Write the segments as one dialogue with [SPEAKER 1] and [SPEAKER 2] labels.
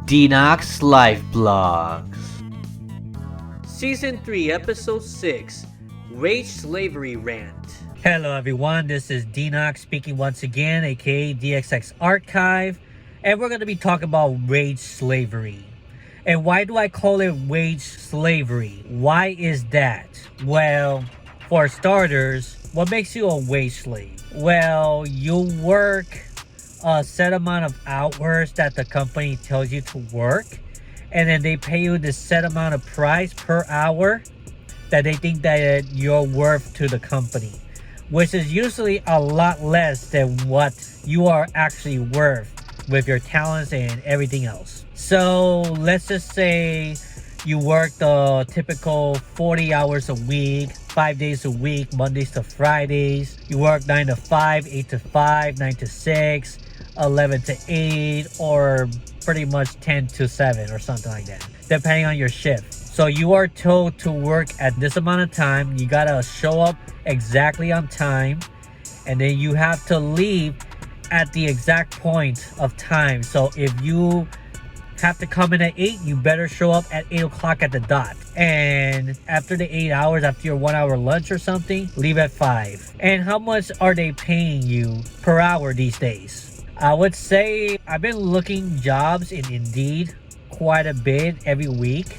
[SPEAKER 1] Denox Life Blogs.
[SPEAKER 2] Season 3, Episode 6, Wage Slavery Rant.
[SPEAKER 3] Hello everyone, this is Denox speaking once again, aka DXX Archive, and we're going to be talking about wage slavery. And why do I call it wage slavery? Why is that? Well, for starters, what makes you a wage slave? Well, you work a set amount of hours that the company tells you to work, and then they pay you the set amount of price per hour that they think that you're worth to the company, which is usually a lot less than what you are actually worth with your talents and everything else. So let's just say you work the typical 40 hours a week, 5 days a week, Mondays to Fridays. You work 9 to 5, 8 to 5, 9 to 6, 11 to 8, or pretty much 10 to 7 or something like that, depending on your shift. So you are told to work at this amount of time. You gotta show up exactly on time, and then you have to leave at the exact point of time. So if you have to come in at 8, you better show up at 8 o'clock at the dot. And after the 8 hours, after your 1 hour lunch or something, leave at 5. And how much are they paying you per hour these days? I would say I've been looking jobs in Indeed quite a bit every week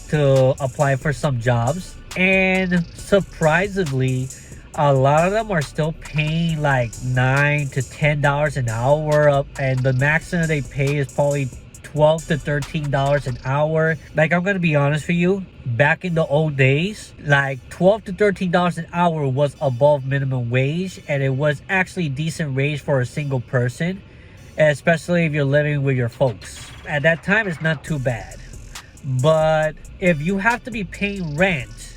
[SPEAKER 3] to apply for some jobs, and surprisingly a lot of them are still paying like $9 to $10 an hour up, and the maximum they pay is probably $12 to $13 an hour. Like, I'm gonna be honest with you, back in the old days, like $12 to $13 an hour was above minimum wage, and it was actually decent wage for a single person, especially if you're living with your folks. At that time, it's not too bad. But if you have to be paying rent,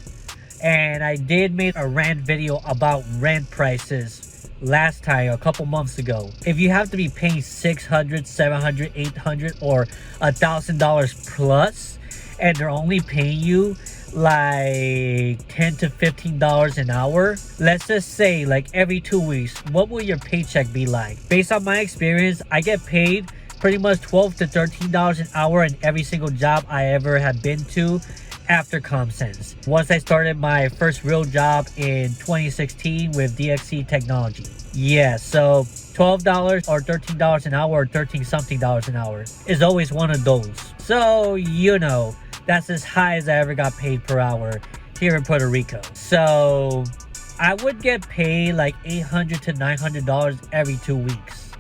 [SPEAKER 3] and I did make a rant video about rent prices last time, a couple months ago. If you have to be paying $600, $700, $800, or $1,000 plus, and they're only paying you like $10 to $15 an hour, let's just say like every 2 weeks, what will your paycheck be like? Based on my experience, I get paid pretty much $12 to $13 an hour in every single job I ever have been to after ComSense. Once I started my first real job in 2016 with DXC Technology. Yeah, so $12 or $13 an hour, or 13 something dollars an hour is always one of those. So, you know, that's as high as I ever got paid per hour here in Puerto Rico. So I would get paid like $800 to $900 every 2 weeks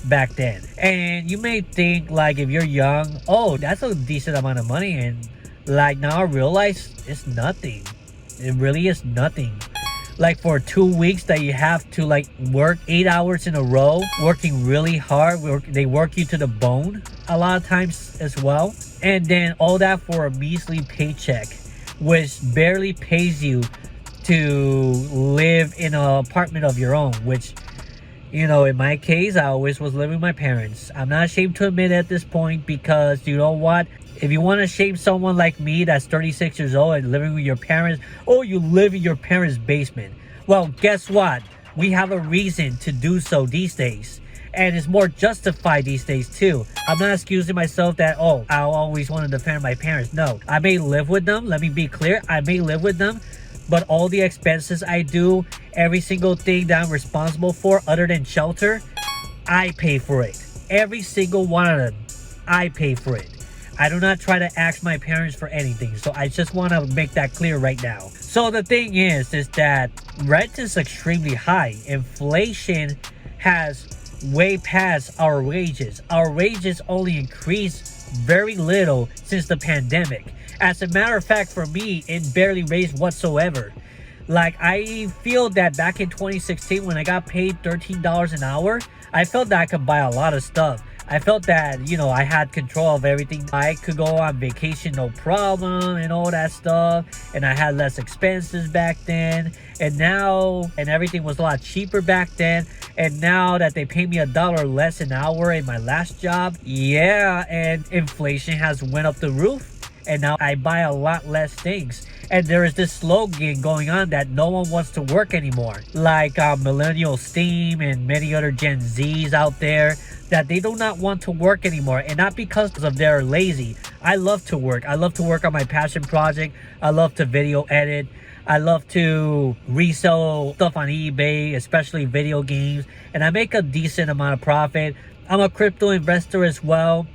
[SPEAKER 3] back then. And you may think, like, if you're young, oh, that's a decent amount of money, and like now I realize it's nothing. It really is nothing. Like, for 2 weeks that you have to like work 8 hours in a row, working really hard, they work you to the bone a lot of times as well, and then all that for a measly paycheck, which barely pays you to live in an apartment of your own, which, you know, in my case, I always was living with my parents. I'm not ashamed to admit at this point, because you know what? If you want to shame someone like me that's 36 years old and living with your parents, oh, you live in your parents' basement. Well, guess what? We have a reason to do so these days. And it's more justified these days too. I'm not excusing myself that, oh, I always want to defend my parents. No, I may live with them. Let me be clear. I may live with them. But all the expenses I do, every single thing that I'm responsible for other than shelter, I pay for it. Every single one of them, I pay for it. I do not try to ask my parents for anything. So I just want to make that clear right now. So the thing is that rent is extremely high. Inflation has way past our wages. Our wages only increased very little since the pandemic. As a matter of fact, for me, it barely raised whatsoever. Like, I feel that back in 2016, when I got paid $13 an hour, I felt that I could buy a lot of stuff. I felt that, you know, I had control of everything. I could go on vacation no problem and all that stuff. And I had less expenses back then. And now, and everything was a lot cheaper back then. And now that they pay me $1 less an hour in my last job, yeah, and inflation has went up the roof. and now I buy a lot less things. And there is this slogan going on that no one wants to work anymore, like millennial steam and many other Gen Zs out there, that they do not want to work anymore, and not because of they're lazy. I love to work. I love to work on my passion project. I love to video edit. I love to resell stuff on eBay, especially video games, and I make a decent amount of profit. I'm a crypto investor as well,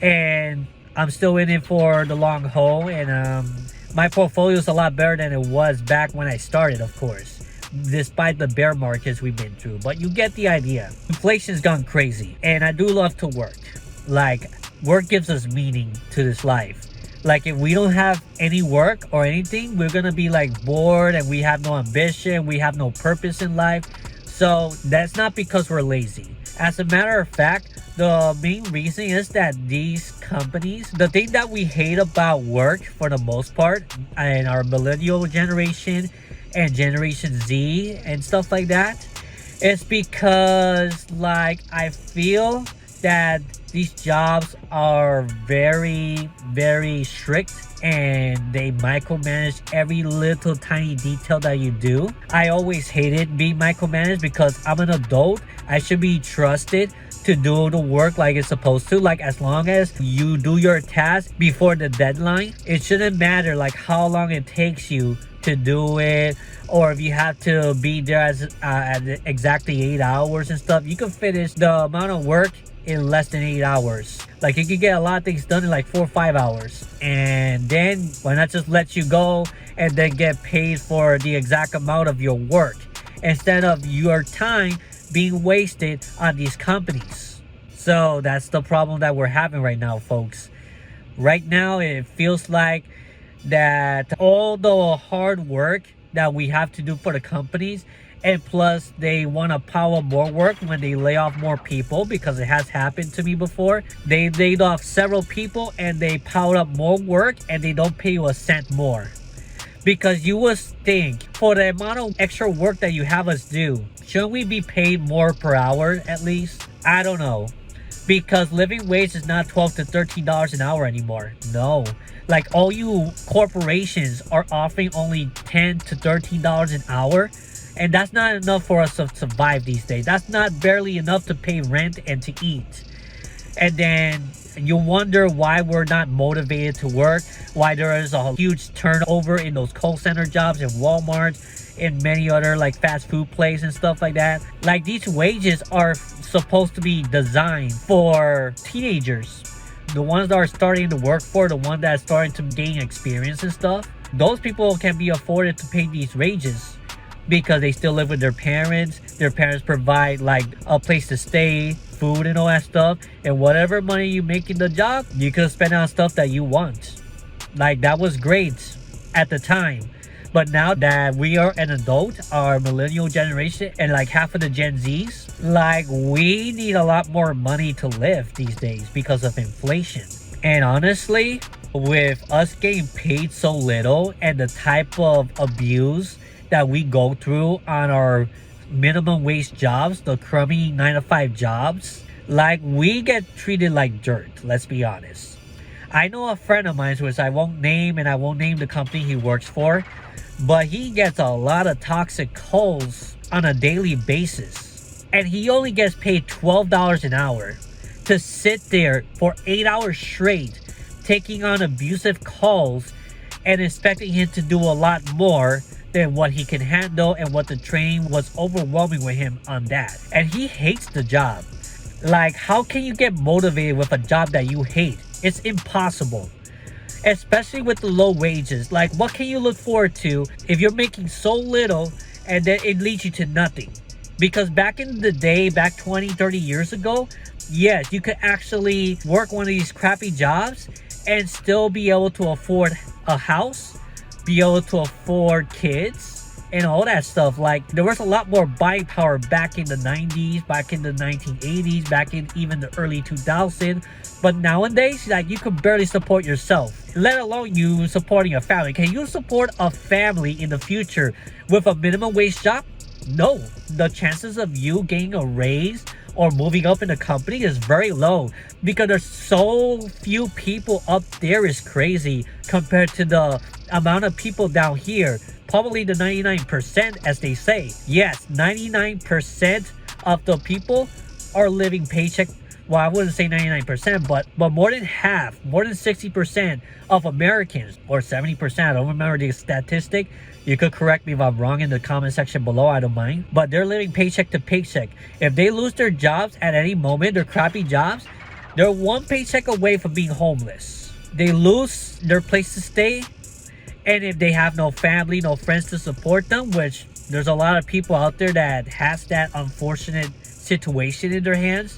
[SPEAKER 3] and I'm still in it for the long haul, and my portfolio is a lot better than it was back when I started, of course, despite the bear markets we've been through. But you get the idea. Inflation's gone crazy, and I do love to work. Like, work gives us meaning to this life. Like, if we don't have any work or anything, we're gonna be like bored, and we have no ambition, we have no purpose in life. So that's not because we're lazy. As a matter of fact, the main reason is that these companies, the thing that we hate about work for the most part, and our millennial generation and Generation Z and stuff like that, is because, like, I feel that these jobs are very, very strict, and they micromanage every little tiny detail that you do. I always hated being micromanaged because I'm an adult. I should be trusted to do the work like it's supposed to. Like, as long as you do your task before the deadline, it shouldn't matter like how long it takes you to do it, or if you have to be there at exactly 8 hours and stuff. You can finish the amount of work in less than 8 hours. Like, you can get a lot of things done in like 4 or 5 hours, and then why not just let you go and then get paid for the exact amount of your work instead of your time being wasted on these companies. So that's the problem that we're having right now, folks. Right now it feels like that all the hard work that we have to do for the companies, and plus they want to pile up more work when they lay off more people, because it has happened to me before. They laid off several people and they piled up more work, and they don't pay you a cent more. Because you would think, for the amount of extra work that you have us do, shouldn't we be paid more per hour at least? I don't know. Because living wage is not $12 to $13 an hour anymore. No. Like, all you corporations are offering only $10 to $13 an hour. And that's not enough for us to survive these days. That's not barely enough to pay rent and to eat. And then you wonder why we're not motivated to work, why there is a huge turnover in those call center jobs in Walmart, in many other like fast food places and stuff like that. Like, these wages are supposed to be designed for teenagers, the ones that are starting to work, for the ones that are starting to gain experience and stuff. Those people can be afforded to pay these wages because they still live with their parents. Their parents provide like a place to stay, food and all that stuff, and whatever money you make in the job, you can spend on stuff that you want. Like, that was great at the time. But now that we are an adult, our millennial generation, and like half of the Gen Zs, like, we need a lot more money to live these days because of inflation. And honestly, with us getting paid so little and the type of abuse that we go through on our minimum wage jobs, the crummy 9-to-5 jobs, like, we get treated like dirt, let's be honest. I know a friend of mine, which I won't name, and I won't name the company he works for, but he gets a lot of toxic calls on a daily basis, and he only gets paid $12 an hour to sit there for 8 hours straight taking on abusive calls and expecting him to do a lot more than what he can handle, and what the training was overwhelming with him on that. And he hates the job. Like, how can you get motivated with a job that you hate? It's impossible. Especially with the low wages. Like, what can you look forward to if you're making so little and then it leads you to nothing? Because back in the day, back 20, 30 years ago, yes, you could actually work one of these crappy jobs and still be able to afford a house, be able to afford kids, and all that stuff. Like, there was a lot more buying power back in the 90s, back in the 1980s, back in even the early 2000s. But nowadays, like, you can barely support yourself, let alone you supporting a family. Can you support a family in the future with a minimum wage job? No. The chances of you getting a raise or moving up in the company is very low, because there's so few people up there. Is crazy compared to the amount of people down here. Probably the 99%, as they say. Yes, 99% of the people are living paycheck. Well, I wouldn't say 99%, but more than half, more than 60% of Americans, or 70%, I don't remember the statistic. You could correct me if I'm wrong in the comment section below, I don't mind. But they're living paycheck to paycheck. If they lose their jobs at any moment, their crappy jobs, they're one paycheck away from being homeless. They lose their place to stay, and if they have no family, no friends to support them, which there's a lot of people out there that has that unfortunate situation in their hands,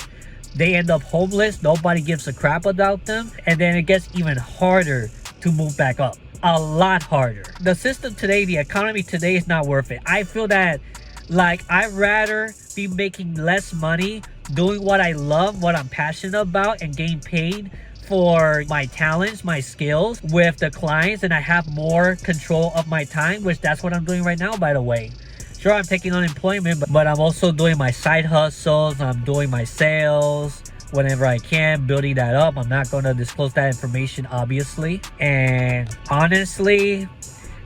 [SPEAKER 3] they end up homeless. Nobody gives a crap about them, and then it gets even harder to move back up. A lot harder. The system today, the economy today, is not worth it. I feel that, like, I'd rather be making less money doing what I love, what I'm passionate about, and getting paid for my talents, my skills with the clients, and I have more control of my time, which that's what I'm doing right now, by the way. Sure, I'm taking unemployment, but I'm also doing my side hustles. I'm doing my sales whenever I can, building that up. I'm not going to disclose that information, obviously. And honestly,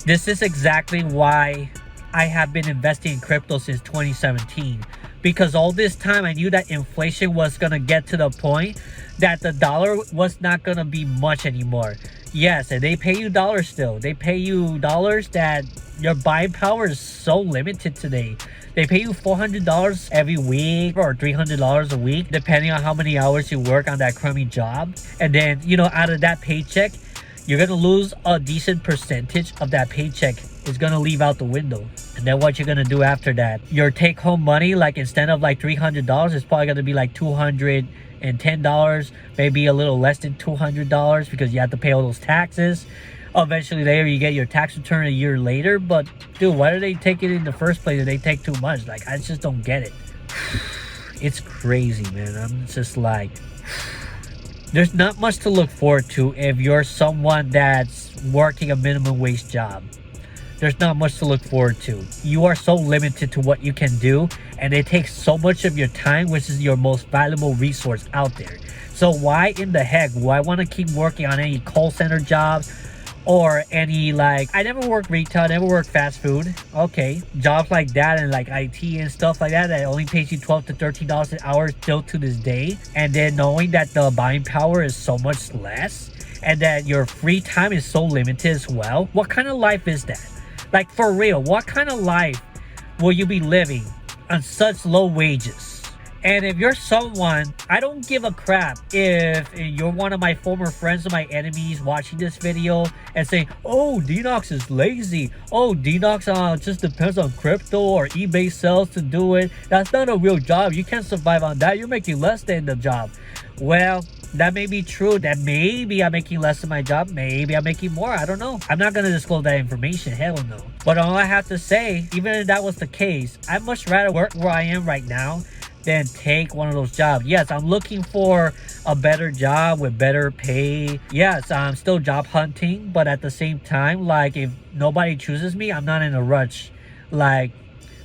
[SPEAKER 3] this is exactly why I have been investing in crypto since 2017. Because all this time I knew that inflation was going to get to the point that the dollar was not going to be much anymore. Yes, and they pay you dollars still. They pay you dollars that your buying power is so limited today. They pay you $400 every week or $300 a week, depending on how many hours you work on that crummy job. And then, you know, out of that paycheck, you're going to lose a decent percentage of that paycheck. Is going to leave out the window. And then what you're going to do after that, your take home money, like instead of like $300, it's probably going to be like $210, maybe a little less than $200, because you have to pay all those taxes. Eventually later you get your tax return a year later. But dude, why do they take it in the first place if they take too much? Like, I just don't get it. It's crazy, man. I'm just like, there's not much to look forward to if you're someone that's working a minimum wage job. There's not much to look forward to. You are so limited to what you can do, and it takes so much of your time, which is your most valuable resource out there. So why in the heck do I want to keep working on any call center jobs or any, like, I never worked retail, I never worked fast food. Okay, jobs like that and like IT and stuff like that only pays you $12 to $13 an hour still to this day. And then knowing that the buying power is so much less and that your free time is so limited as well. What kind of life is that? Like, for real, what kind of life will you be living on such low wages? And if you're someone, I don't give a crap if you're one of my former friends or my enemies watching this video and saying, oh, Denox is lazy. Oh, Denox just depends on crypto or eBay sales to do it. That's not a real job. You can't survive on that. You're making less than the job. Well, that may be true. That maybe I'm making less than my job. Maybe I'm making more. I don't know. I'm not going to disclose that information. Hell no. But all I have to say, even if that was the case, I'd much rather work where I am right now than take one of those jobs. Yes, I'm looking for a better job with better pay. Yes, I'm still job hunting. But at the same time, like, if nobody chooses me, I'm not in a rush. Like,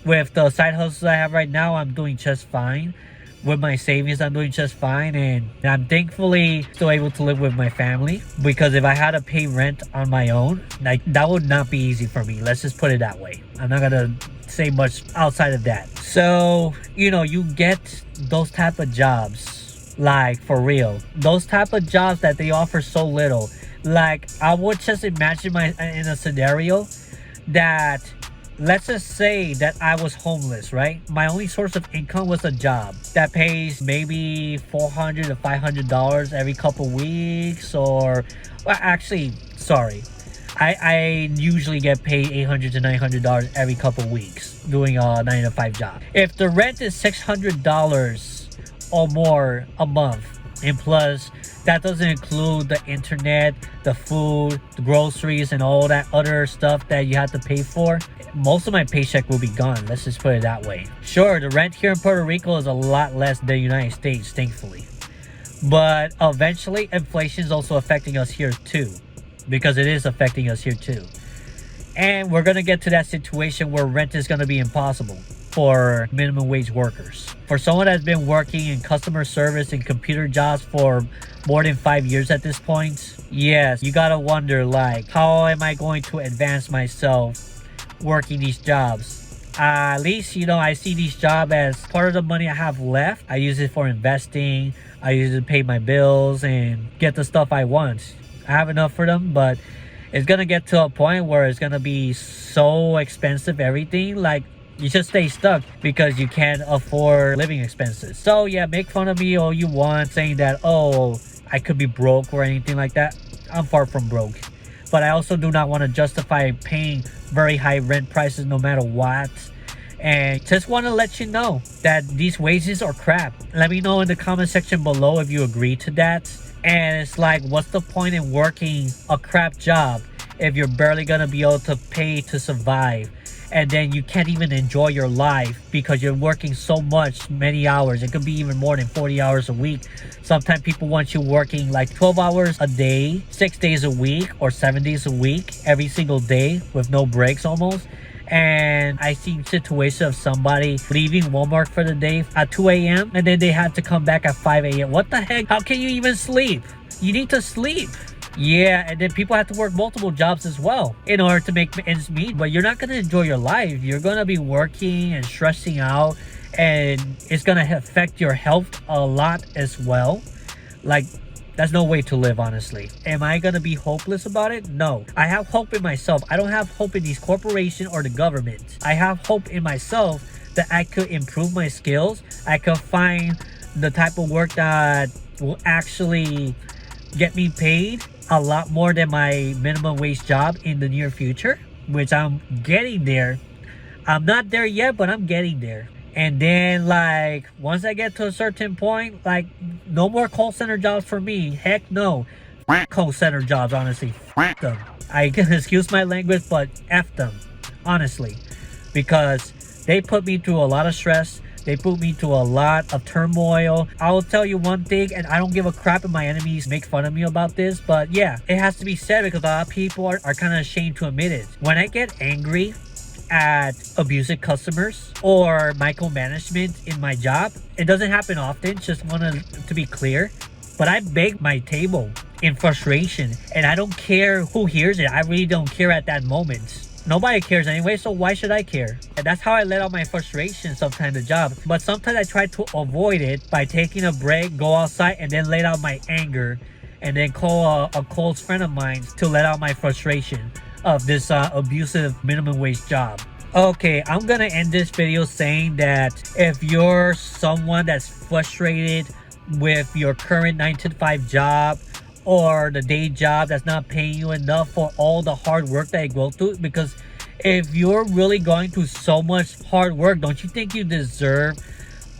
[SPEAKER 3] with the side hustles I have right now, I'm doing just fine. With my savings, I'm doing just fine, and I'm thankfully still able to live with my family, because if I had to pay rent on my own, like, that would not be easy for me. Let's just put it that way. I'm not gonna say much outside of that. So, you know, you get those type of jobs, like, for real, those type of jobs that they offer so little. Like, I would just imagine in a scenario that, let's just say that I was homeless, right? My only source of income was a job that pays maybe $400 to $500 every couple weeks, or, well, actually, sorry, I usually get paid $800 to $900 every couple weeks doing a 9 to 5 job. If the rent is $600 or more a month, and plus that doesn't include the internet, the food, the groceries, and all that other stuff that you have to pay for, most of my paycheck will be gone. Let's just put it that way. Sure, the rent here in Puerto Rico is a lot less than the United States, thankfully. But eventually, inflation is also affecting us here too. Because it is affecting us here too. And we're going to get to that situation where rent is going to be impossible. for minimum wage workers. For someone that's been working in customer service and computer jobs for more than 5 years at this point, yes, you gotta wonder, like, how am I going to advance myself working these jobs? At least, I see these jobs as part of the money I have left. I use it for investing. I use it to pay my bills and get the stuff I want. I have enough for them, but it's gonna get to a point where it's gonna be so expensive, everything, like you just stay stuck because you can't afford living expenses. So yeah, make fun of me all you want, saying that, oh, I could be broke or anything like that. I'm far from broke. But I also do not want to justify paying very high rent prices no matter what. And just want to let you know that these wages are crap. Let me know in the comment section below if you agree to that. And it's like, what's the point in working a crap job if you're barely gonna be able to pay to survive? And then you can't even enjoy your life because you're working so much, many hours. It could be even more than 40 hours a week. Sometimes people want you working like 12 hours a day, 6 days a week, or 7 days a week, every single day with no breaks almost. And I seen situations of somebody leaving Walmart for the day at 2 a.m. and then they had to come back at 5 a.m. What the heck? How can you even sleep? You need to sleep. Yeah, and then people have to work multiple jobs as well in order to make ends meet. But you're not going to enjoy your life. You're going to be working and stressing out, and it's going to affect your health a lot as well. Like, that's no way to live, honestly. Am I going to be hopeless about it? No. I have hope in myself. I don't have hope in these corporations or the government. I have hope in myself that I could improve my skills. I could find the type of work that will actually get me paid a lot more than my minimum wage job in the near future, which I'm getting there. I'm not there yet, but I'm getting there. And then, like, once I get to a certain point, like, no more call center jobs for me. Heck no. Call center jobs, honestly. Them. I can excuse my language, but F them, honestly, because they put me through a lot of stress. They put me through a lot of turmoil. I will tell you one thing, and I don't give a crap if my enemies make fun of me about this, but yeah, it has to be said because a lot of people are kind of ashamed to admit it. When I get angry at abusive customers or micromanagement in my job, it doesn't happen often, just wanted to be clear, but I beg my table in frustration, and I don't care who hears it. I really don't care at that moment. Nobody cares anyway, so why should I care? And that's how I let out my frustration sometimes at the job. But sometimes I try to avoid it by taking a break, go outside, and then let out my anger, and then call a close friend of mine to let out my frustration of this abusive minimum wage job. Okay, I'm gonna end this video saying that if you're someone that's frustrated with your current 9 to 5 job, or the day job that's not paying you enough for all the hard work that you go through, because if you're really going through so much hard work, don't you think you deserve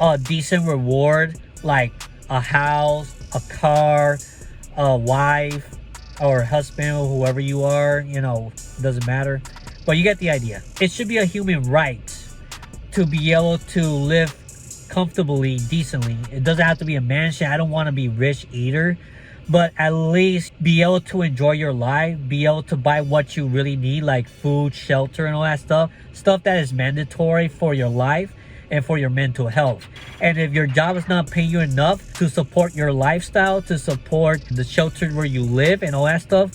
[SPEAKER 3] a decent reward, like a house, a car, a wife, or husband, or whoever you are? Doesn't matter, but you get the idea. It should be a human right to be able to live comfortably, decently. It doesn't have to be a mansion. I don't want to be rich either, but at least be able to enjoy your life, be able to buy what you really need, like food, shelter, and all that stuff that is mandatory for your life and for your mental health. And if your job is not paying you enough to support your lifestyle, to support the shelter where you live and all that stuff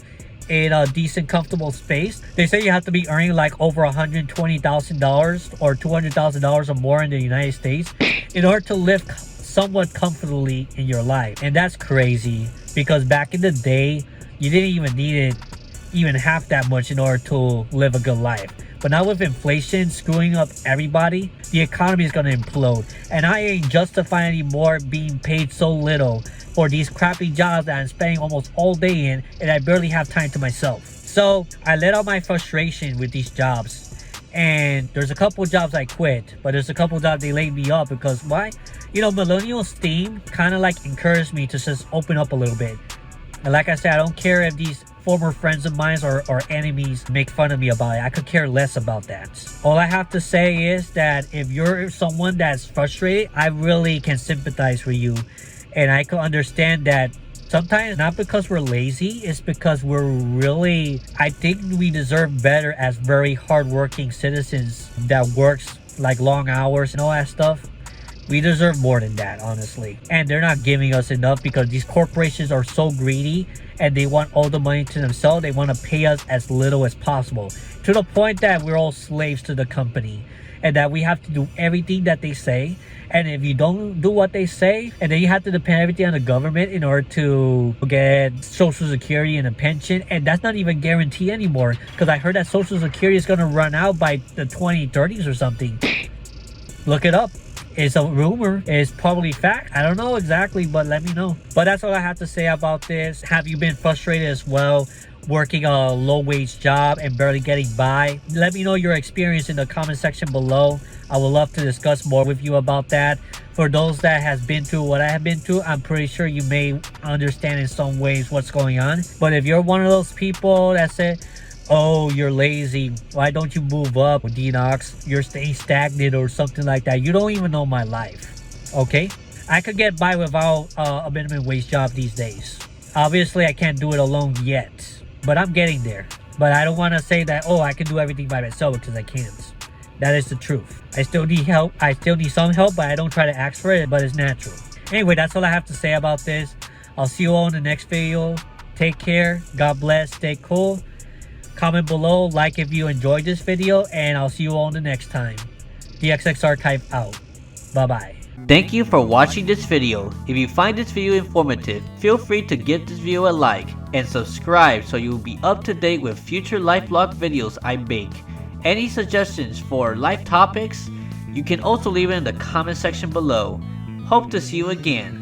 [SPEAKER 3] in a decent, comfortable space, they say you have to be earning like over $120,000 or $200,000 or more in the United States in order to live somewhat comfortably in your life. And that's crazy, because back in the day, you didn't even need it even half that much in order to live a good life. But now with inflation screwing up everybody, the economy is going to implode. And I ain't justifying anymore being paid so little for these crappy jobs that I'm spending almost all day in, and I barely have time to myself. So I let out my frustration with these jobs. And there's a couple jobs I quit, but there's a couple jobs they laid me off because why? Millennials theme kind of like encouraged me to just open up a little bit. And like I said, I don't care if these former friends of mine or enemies make fun of me about it. I could care less about that. All I have to say is that if you're someone that's frustrated, I really can sympathize with you. And I can understand that sometimes not because we're lazy, it's because I think we deserve better as very hardworking citizens that works like long hours and all that stuff. We deserve more than that, honestly. And they're not giving us enough because these corporations are so greedy and they want all the money to themselves. They want to pay us as little as possible, to the point that we're all slaves to the company and that we have to do everything that they say. And if you don't do what they say, and then you have to depend everything on the government in order to get Social Security and a pension, and that's not even guaranteed anymore, because I heard that Social Security is going to run out by the 2030s or something. Look it up. It's a rumor. It's probably fact. I don't know exactly, but let me know. But that's all I have to say about this. Have you been frustrated as well, working a low-wage job and barely getting by? Let me know your experience in the comment section below. I would love to discuss more with you about that. For those that has been through what I have been through, I'm pretty sure you may understand in some ways what's going on. But if you're one of those people that said, oh, you're lazy, why don't you move up, Denox, you're staying stagnant or something like that, you don't even know my life, okay? I could get by without a minimum wage job these days. Obviously, I can't do it alone yet, but I'm getting there. But I don't want to say that, oh, I can do everything by myself, because I can't. That is the truth. I still need help. I still need some help, but I don't try to ask for it, but it's natural. Anyway, that's all I have to say about this. I'll see you all in the next video. Take care. God bless. Stay cool. Comment below, like if you enjoyed this video, and I'll see you all in the next time. DXX Archive out. Bye-bye.
[SPEAKER 1] Thank you for watching this video. If you find this video informative, feel free to give this video a like and subscribe so you will be up to date with future life blog videos I make. Any suggestions for life topics? You can also leave it in the comment section below. Hope to see you again.